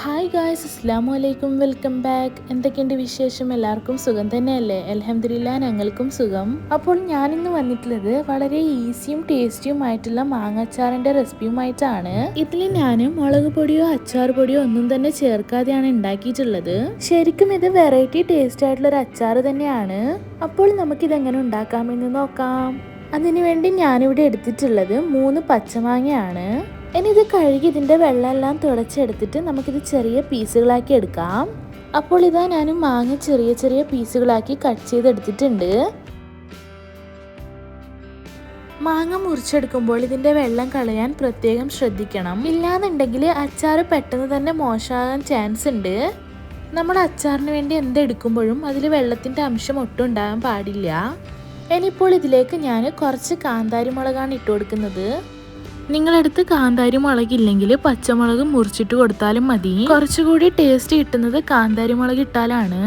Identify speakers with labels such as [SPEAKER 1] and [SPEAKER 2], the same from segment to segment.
[SPEAKER 1] Hi guys, അസ്സലാമു അലൈക്കും, welcome back. എന്തൊക്കെയുണ്ട് വിശേഷം? എല്ലാവർക്കും സുഖം തന്നെയല്ലേ? അൽഹംദുലില്ലാ, ഞങ്ങൾക്കും സുഖം. അപ്പോൾ ഞാനിന്ന് വന്നിട്ടുള്ളത് വളരെ ഈസിയും ടേസ്റ്റിയും ആയിട്ടുള്ള മാങ്ങാച്ചാറിൻ്റെ റെസിപ്പിയുമായിട്ടാണ്. ഇതിൽ ഞാൻ മുളക് പൊടിയോ അച്ചാർ പൊടിയോ ഒന്നും തന്നെ ചേർക്കാതെയാണ് ഉണ്ടാക്കിയിട്ടുള്ളത്. ശരിക്കും ഇത് വെറൈറ്റി ടേസ്റ്റ് ആയിട്ടുള്ള ഒരു അച്ചാർ തന്നെയാണ്. അപ്പോൾ നമുക്കിതെങ്ങനെ ഉണ്ടാക്കാമെന്ന് നോക്കാം. അതിനുവേണ്ടി ഞാനിവിടെ എടുത്തിട്ടുള്ളത് 3 പച്ചമാങ്ങയാണ്. ഇനി ഇത് കഴുകി ഇതിൻ്റെ വെള്ളമെല്ലാം തുടച്ചെടുത്തിട്ട് നമുക്കിത് ചെറിയ പീസുകളാക്കി എടുക്കാം. അപ്പോൾ ഇതാ ഞാൻ മാങ്ങ ചെറിയ ചെറിയ പീസുകളാക്കി കട്ട് ചെയ്തെടുത്തിട്ടുണ്ട്. മാങ്ങ മുറിച്ചെടുക്കുമ്പോൾ ഇതിൻ്റെ വെള്ളം കളയാൻ പ്രത്യേകം ശ്രദ്ധിക്കണം. ഇല്ലാന്നുണ്ടെങ്കിൽ അച്ചാർ പെട്ടെന്ന് തന്നെ മോശമാകാൻ ചാൻസ് ഉണ്ട്. നമ്മൾ അച്ചാറിന് വേണ്ടി എന്തെടുക്കുമ്പോഴും അതിൽ വെള്ളത്തിൻ്റെ അംശം ഒട്ടും ഉണ്ടാകാൻ പാടില്ല. ഇനിയിപ്പോൾ ഇതിലേക്ക് ഞാൻ കുറച്ച് കാന്താരി മുളകാണ് ഇട്ട് കൊടുക്കുന്നത്. നിങ്ങളടുത്ത് കാന്താരി മുളകില്ലെങ്കിൽ പച്ചമുളക് മുറിച്ചിട്ട് കൊടുത്താലും മതി. കുറച്ചുകൂടി ടേസ്റ്റ് കിട്ടുന്നത് കാന്താരി മുളക് ഇട്ടാലാണ്.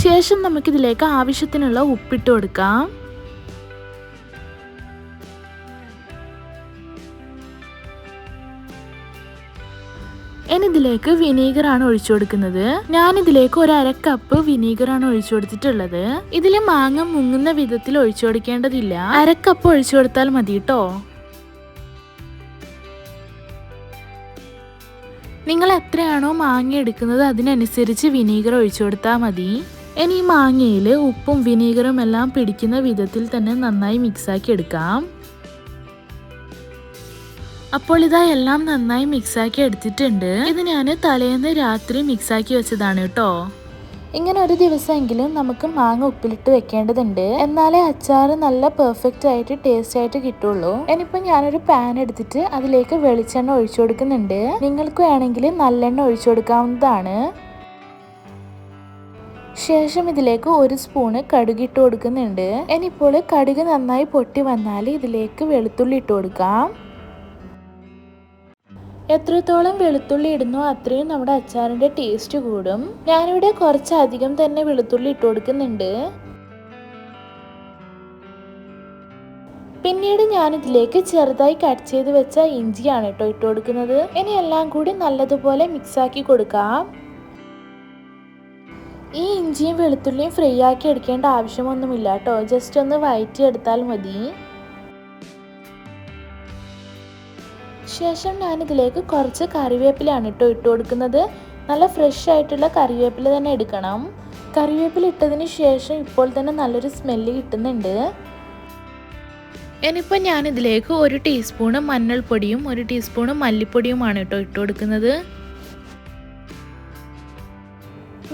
[SPEAKER 1] ശേഷം നമുക്കിതിലേക്ക് ആവശ്യത്തിനുള്ള ഉപ്പിട്ട് കൊടുക്കാം. ഇനി ഇതിലേക്ക് വിനീഗറാണ് ഒഴിച്ചു കൊടുക്കുന്നത്. ഞാനിതിലേക്ക് 1/2 കപ്പ് വിനീഗറാണ് ഒഴിച്ചു കൊടുത്തിട്ടുള്ളത്. ഇതിൽ മാങ്ങ മുങ്ങുന്ന വിധത്തിൽ ഒഴിച്ചു കൊടുക്കേണ്ടതില്ല. 1/2 കപ്പ് ഒഴിച്ചു കൊടുത്താൽ മതി കേട്ടോ. നിങ്ങൾ എത്രയാണോ മാങ്ങ എടുക്കുന്നത് അതിനനുസരിച്ച് വിനീഗർ ഒഴിച്ചു കൊടുത്താൽ മതി. ഇനി ഈ മാങ്ങയിൽ ഉപ്പും വിനീഗറും എല്ലാം പിടിക്കുന്ന വിധത്തിൽ തന്നെ നന്നായി മിക്സാക്കി എടുക്കാം. അപ്പോൾ ഇതാ എല്ലാം നന്നായി മിക്സാക്കി എടുത്തിട്ടുണ്ട്. ഇത് ഞാൻ തലേന്ന് രാത്രി മിക്സാക്കി വെച്ചതാണ് കേട്ടോ. ഇങ്ങനെ ഒരു ദിവസമെങ്കിലും നമുക്ക് മാങ്ങ ഉപ്പിലിട്ട് വെക്കേണ്ടതുണ്ട്. എന്നാലേ അച്ചാർ നല്ല പെർഫെക്റ്റ് ആയിട്ട് ടേസ്റ്റ് ആയിട്ട് കിട്ടുള്ളൂ. ഇനിയിപ്പോൾ ഞാനൊരു പാൻ എടുത്തിട്ട് അതിലേക്ക് വെളിച്ചെണ്ണ ഒഴിച്ചു കൊടുക്കുന്നുണ്ട്. നിങ്ങൾക്ക് വേണമെങ്കിൽ നല്ലെണ്ണ ഒഴിച്ചു കൊടുക്കാവുന്നതാണ്. ശേഷം ഇതിലേക്ക് 1 സ്പൂണ് കടുക് ഇട്ട് കൊടുക്കുന്നുണ്ട്. ഇനിയിപ്പോൾ കടുക് നന്നായി പൊട്ടി വന്നാൽ ഇതിലേക്ക് വെളുത്തുള്ളി ഇട്ട് കൊടുക്കാം. എത്രത്തോളം വെളുത്തുള്ളി ഇടുന്നോ അത്രയും നമ്മുടെ അച്ചാറിൻ്റെ ടേസ്റ്റ് കൂടും. ഞാനിവിടെ കുറച്ചധികം തന്നെ വെളുത്തുള്ളി ഇട്ട് കൊടുക്കുന്നുണ്ട്. പിന്നീട് ഞാനിതിലേക്ക് ചെറുതായി കട്ട് ചെയ്ത് വെച്ച ഇഞ്ചിയാണ് കേട്ടോ ഇട്ട് കൊടുക്കുന്നത്. ഇനി എല്ലാം കൂടി നല്ലതുപോലെ മിക്സാക്കി കൊടുക്കാം. ഈ ഇഞ്ചിയും വെളുത്തുള്ളിയും ഫ്രൈ ആക്കി എടുക്കേണ്ട ആവശ്യമൊന്നുമില്ല കേട്ടോ. ജസ്റ്റ് ഒന്ന് വഴറ്റി എടുത്താൽ മതി. ശേഷം ഞാനിതിലേക്ക് കുറച്ച് കറിവേപ്പിലയാണ് ഇട്ട് കൊടുക്കുന്നത്. നല്ല ഫ്രഷ് ആയിട്ടുള്ള കറിവേപ്പില തന്നെ എടുക്കണം. കറിവേപ്പില ഇട്ടതിന് ശേഷം ഇപ്പോൾ തന്നെ നല്ലൊരു സ്മെല്ല് കിട്ടുന്നുണ്ട്. ഇനിയിപ്പോൾ ഞാനിതിലേക്ക് 1 ടീസ്പൂണ് മഞ്ഞൾപ്പൊടിയും 1 ടീസ്പൂണ് മല്ലിപ്പൊടിയുമാണ് ഇട്ട് കൊടുക്കുന്നത്.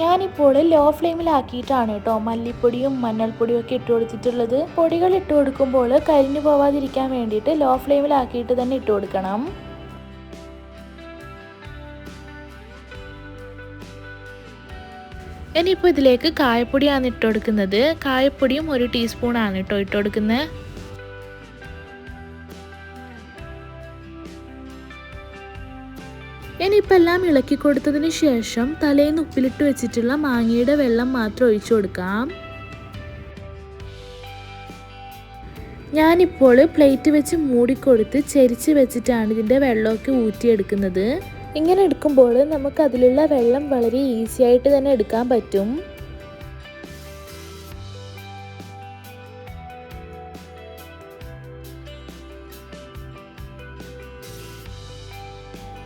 [SPEAKER 1] ഞാനിപ്പോൾ ലോ ഫ്ലെയിമിലാക്കിയിട്ടാണ് കേട്ടോ മല്ലിപ്പൊടിയും മഞ്ഞൾപ്പൊടിയും ഒക്കെ ഇട്ട് കൊടുത്തിട്ടുള്ളത്. പൊടികൾ ഇട്ട് കൊടുക്കുമ്പോൾ കരിഞ്ഞു പോവാതിരിക്കാൻ വേണ്ടിയിട്ട് ലോ ഫ്ലെയിമിലാക്കിയിട്ട് തന്നെ ഇട്ട് കൊടുക്കണം. ഇനിയിപ്പോൾ ഇതിലേക്ക് കായപ്പൊടിയാണ് ഇട്ട് കൊടുക്കുന്നത്. കായപ്പൊടിയും 1 ടീസ്പൂണാണ് കേട്ടോ ഇട്ട് കൊടുക്കുന്നത്. ഇനിയിപ്പോൾ എല്ലാം ഇളക്കി കൊടുത്തതിന് ശേഷം തലേന്ന് ഉപ്പിലിട്ട് വെച്ചിട്ടുള്ള മാങ്ങയുടെ വെള്ളം മാത്രം ഒഴിച്ചു കൊടുക്കാം. ഞാനിപ്പോൾ പ്ലേറ്റ് വെച്ച് മൂടിക്കൊടുത്ത് ചെരിച്ച് വെച്ചിട്ടാണ് ഇതിൻ്റെ വെള്ളമൊക്കെ ഊറ്റിയെടുക്കുന്നത്. ഇങ്ങനെ എടുക്കുമ്പോൾ നമുക്ക് അതിലുള്ള വെള്ളം വളരെ ഈസി ആയിട്ട് തന്നെ എടുക്കാൻ പറ്റും.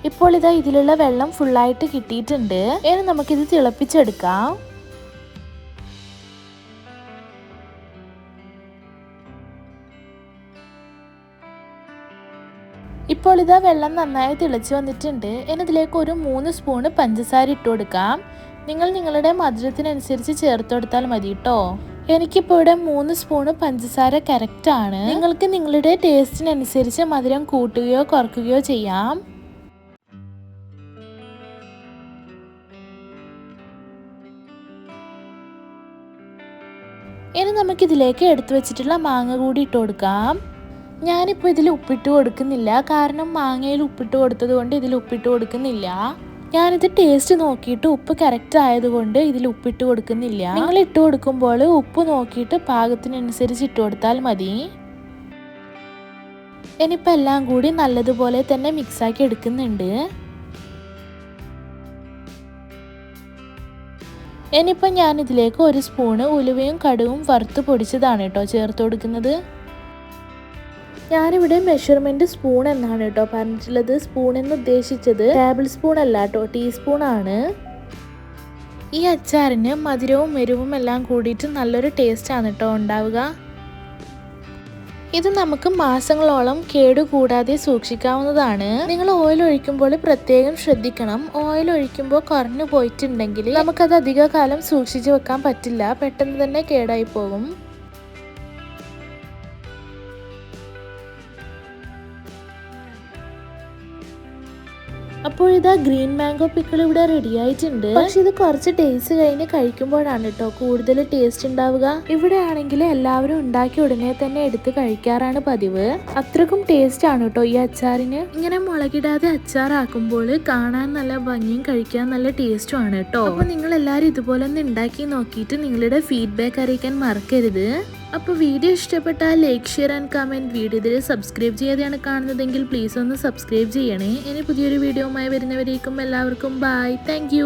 [SPEAKER 1] ഇപ്പോൾ ഇതാ ഇതിലുള്ള വെള്ളം ഫുള്ളായിട്ട് കിട്ടിയിട്ടുണ്ട്. ഇനി നമുക്കിത് തിളപ്പിച്ചെടുക്കാം. ഇപ്പോൾ ഇതാ വെള്ളം നന്നായി തിളച്ച് വന്നിട്ടുണ്ട്. ഇനി ഇതിലേക്ക് ഒരു 3 സ്പൂണ് പഞ്ചസാര ഇട്ട് കൊടുക്കാം. നിങ്ങൾ നിങ്ങളുടെ മധുരത്തിനനുസരിച്ച് ചേർത്ത് കൊടുത്താൽ മതി കേട്ടോ. എനിക്കിപ്പോൾ ഇവിടെ 3 സ്പൂണ് പഞ്ചസാര കറക്റ്റാണ്. നിങ്ങൾക്ക് നിങ്ങളുടെ ടേസ്റ്റിനനുസരിച്ച് മധുരം കൂട്ടുകയോ കുറയ്ക്കുകയോ ചെയ്യാം. ഇനി നമുക്കിതിലേക്ക് എടുത്തു വെച്ചിട്ടുള്ള മാങ്ങ കൂടി ഇട്ട് കൊടുക്കാം. ഞാനിപ്പോൾ ഇതിൽ ഉപ്പിട്ട് കൊടുക്കുന്നില്ല, കാരണം മാങ്ങയിൽ ഉപ്പിട്ട് കൊടുത്തത് കൊണ്ട് ഇതിൽ ഉപ്പിട്ട് കൊടുക്കുന്നില്ല. ഞാനിത് ടേസ്റ്റ് നോക്കിയിട്ട് ഉപ്പ് കറക്റ്റ് ആയതുകൊണ്ട് ഇതിൽ ഉപ്പിട്ട് കൊടുക്കുന്നില്ല. നിങ്ങൾ ഇട്ട് കൊടുക്കുമ്പോൾ ഉപ്പ് നോക്കിയിട്ട് പാകത്തിനനുസരിച്ച് ഇട്ട് കൊടുത്താൽ മതി. ഇനിയിപ്പോൾ എല്ലാം കൂടി നല്ലതുപോലെ തന്നെ മിക്സാക്കി എടുക്കുന്നുണ്ട്. ഇനിയിപ്പോൾ ഞാനിതിലേക്ക് 1 സ്പൂണ് ഉലുവയും കടുകും വറുത്ത് പൊടിച്ചതാണ് കേട്ടോ ചേർത്ത് കൊടുക്കുന്നത്. ഞാനിവിടെ മെഷർമെൻറ്റ് സ്പൂൺ എന്നാണ് കേട്ടോ പറഞ്ഞിട്ടുള്ളത്. സ്പൂൺ എന്ന് ഉദ്ദേശിച്ചത് ടേബിൾ സ്പൂൺ അല്ല കേട്ടോ, ടീസ്പൂണാണ്. ഈ അച്ചാറിന് മധുരവും എരിവും എല്ലാം കൂടിയിട്ട് നല്ലൊരു ടേസ്റ്റാണ് കേട്ടോ ഉണ്ടാവുക. ഇത് നമുക്ക് മാസങ്ങളോളം കേടുകൂടാതെ സൂക്ഷിക്കാവുന്നതാണ്. നിങ്ങൾ ഓയിൽ ഒഴിക്കുമ്പോൾ പ്രത്യേകം ശ്രദ്ധിക്കണം. ഓയിൽ ഒഴിക്കുമ്പോൾ കുറഞ്ഞു പോയിട്ടുണ്ടെങ്കിൽ നമുക്കത് അധിക കാലം സൂക്ഷിച്ച് വെക്കാൻ പറ്റില്ല, പെട്ടെന്ന് തന്നെ കേടായി പോകും. അപ്പോൾ ഇതാ ഗ്രീൻ മാംഗോ പിക്കിൾ ഇവിടെ റെഡി ആയിട്ടുണ്ട്. പക്ഷെ ഇത് കുറച്ച് ഡേയ്സ് കഴിഞ്ഞ് കഴിക്കുമ്പോഴാണ് കേട്ടോ കൂടുതൽ ടേസ്റ്റ് ഉണ്ടാവുക. ഇവിടെ ആണെങ്കിൽ എല്ലാവരും ഉണ്ടാക്കി ഉടനെ തന്നെ എടുത്ത് കഴിക്കാറാണ് പതിവ്. അത്രക്കും ടേസ്റ്റ് ആണ് കേട്ടോ ഈ അച്ചാറിന്. ഇങ്ങനെ മുളകിടാതെ അച്ചാറാക്കുമ്പോൾ കാണാൻ നല്ല ഭംഗിയും കഴിക്കാൻ നല്ല ടേസ്റ്റും ആണ് കേട്ടോ. അപ്പോൾ നിങ്ങൾ എല്ലാവരും ഇതുപോലെ ഒന്ന് ഉണ്ടാക്കി നോക്കിയിട്ട് നിങ്ങളുടെ ഫീഡ്ബാക്ക് അറിയിക്കാൻ മറക്കരുത്. അപ്പോൾ വീഡിയോ ഇഷ്ടപ്പെട്ടാൽ like, share and comment. Video ഇതിൽ സബ്സ്ക്രൈബ് ചെയ്യാതെയാണ് കാണുന്നതെങ്കിൽ പ്ലീസ് ഒന്ന് സബ്സ്ക്രൈബ് ചെയ്യണേ. ഇനി പുതിയൊരു വീഡിയോയുമായി വരുന്നവരേക്കും എല്ലാവർക്കും ബൈ. താങ്ക്